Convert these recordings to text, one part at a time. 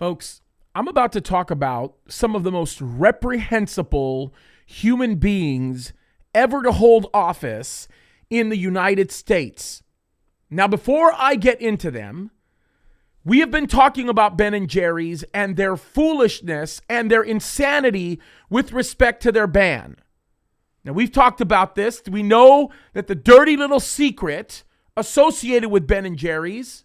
Folks, I'm about to talk about some of the most reprehensible human beings ever to hold office in the United States. Now, before I get into them, we have been talking about Ben and Jerry's and their foolishness and their insanity with respect to their ban. Now, we've talked about this. We know that the dirty little secret associated with Ben and Jerry's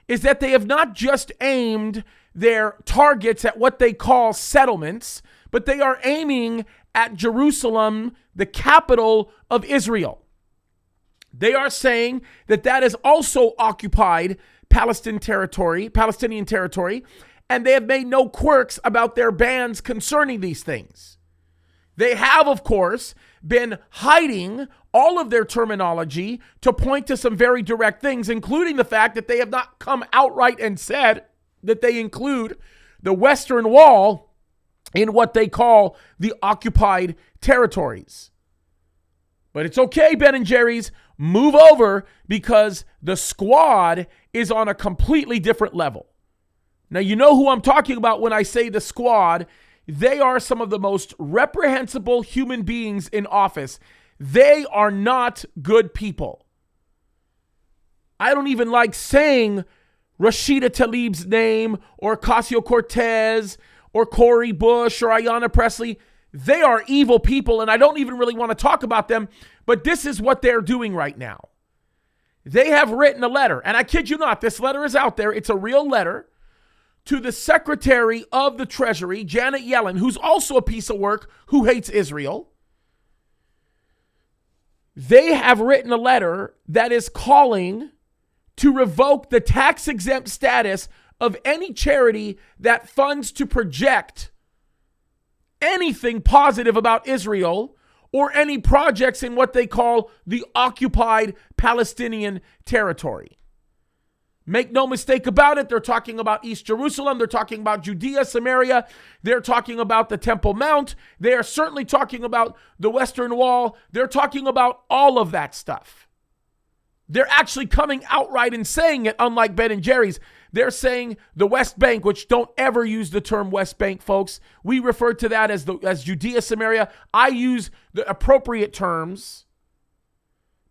is that they have not just aimed their targets at what they call settlements, but they are aiming at Jerusalem, the capital of Israel. They are saying that that is also occupied Palestinian territory, and they have made no quirks about their bans concerning these things. They have, of course, been hiding all of their terminology to point to some very direct things, including the fact that they have not come outright and said that they include the Western Wall in what they call the occupied territories. But it's okay, Ben and Jerry's, move over because the squad is on a completely different level. Now, you know who I'm talking about when I say the squad. They are some of the most reprehensible human beings in office. They are not good people. I don't even like saying Rashida Tlaib's name or Ocasio-Cortez or Cori Bush or Ayanna Pressley. They are evil people, and I don't even really want to talk about them, but this is what they're doing right now. They have written a letter, and I kid you not, this letter is out there. It's a real letter to the Secretary of the Treasury, Janet Yellen, who's also a piece of work, who hates Israel. They have written a letter that is calling to revoke the tax-exempt status of any charity that funds to project anything positive about Israel or any projects in what they call the occupied Palestinian territory. Make no mistake about it, they're talking about East Jerusalem, they're talking about Judea, Samaria, they're talking about the Temple Mount, they are certainly talking about the Western Wall, they're talking about all of that stuff. They're actually coming outright and saying it, unlike Ben and Jerry's. They're saying the West Bank, which don't ever use the term West Bank, folks. We refer to that as Judea, Samaria. I use the appropriate terms.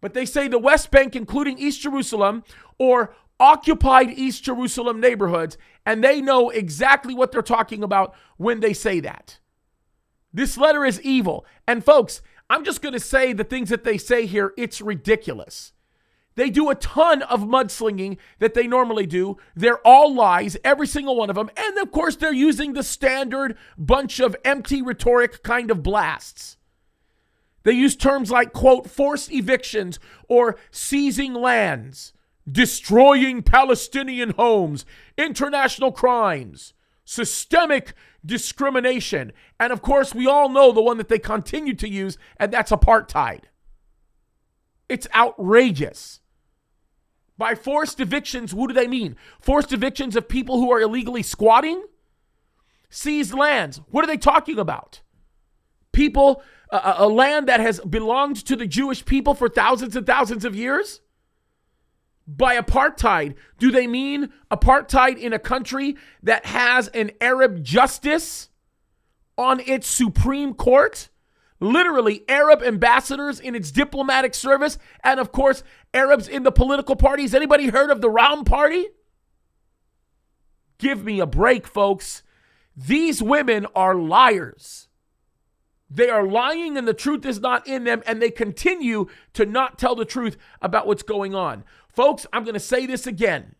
But they say the West Bank, including East Jerusalem, or occupied East Jerusalem neighborhoods, and they know exactly what they're talking about when they say that. This letter is evil. And folks, I'm just going to say the things that they say here. It's ridiculous. They do a ton of mudslinging that they normally do. They're all lies, every single one of them. And of course, they're using the standard bunch of empty rhetoric kind of blasts. They use terms like, quote, forced evictions or seizing lands, destroying Palestinian homes, international crimes, systemic discrimination. And of course, we all know the one that they continue to use, and that's apartheid. It's outrageous. By forced evictions, what do they mean? Forced evictions of people who are illegally squatting? Seized lands. What are they talking about? People, a land that has belonged to the Jewish people for thousands and thousands of years? By apartheid, do they mean apartheid in a country that has an Arab justice on its Supreme Court? Literally, Arab ambassadors in its diplomatic service, and of course, Arabs in the political parties. Anybody heard of the Round Party? Give me a break, folks. These women are liars. They are lying and the truth is not in them, and they continue to not tell the truth about what's going on. Folks, I'm going to say this again.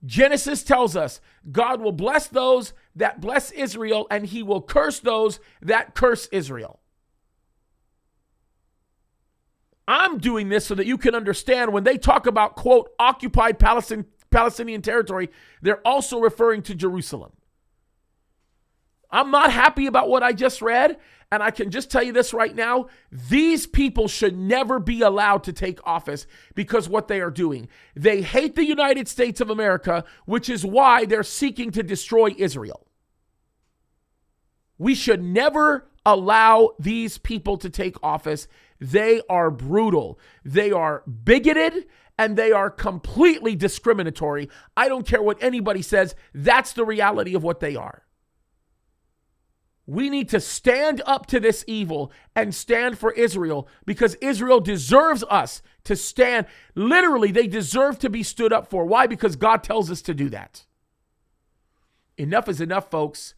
Genesis tells us God will bless those that bless Israel, and he will curse those that curse Israel. I'm doing this so that you can understand when they talk about, quote, occupied Palestinian territory, they're also referring to Jerusalem. I'm not happy about what I just read, and I can just tell you this right now. These people should never be allowed to take office because what they are doing. They hate the United States of America, which is why they're seeking to destroy Israel. We should never allow these people to take office. They are brutal. They are bigoted, and they are completely discriminatory. I don't care what anybody says. That's the reality of what they are. We need to stand up to this evil and stand for Israel, because Israel deserves us to stand. Literally, they deserve to be stood up for. Why? Because God tells us to do that. Enough is enough, folks.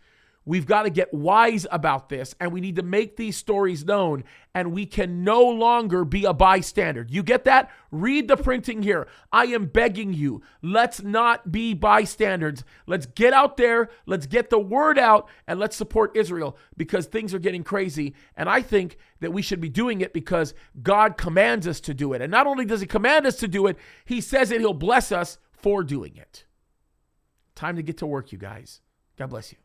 We've got to get wise about this, and we need to make these stories known, and we can no longer be a bystander. You get that? Read the printing here. I am begging you, let's not be bystanders. Let's get out there, let's get the word out, and let's support Israel, because things are getting crazy, and I think that we should be doing it because God commands us to do it. And not only does he command us to do it, he says that he'll bless us for doing it. Time to get to work, you guys. God bless you.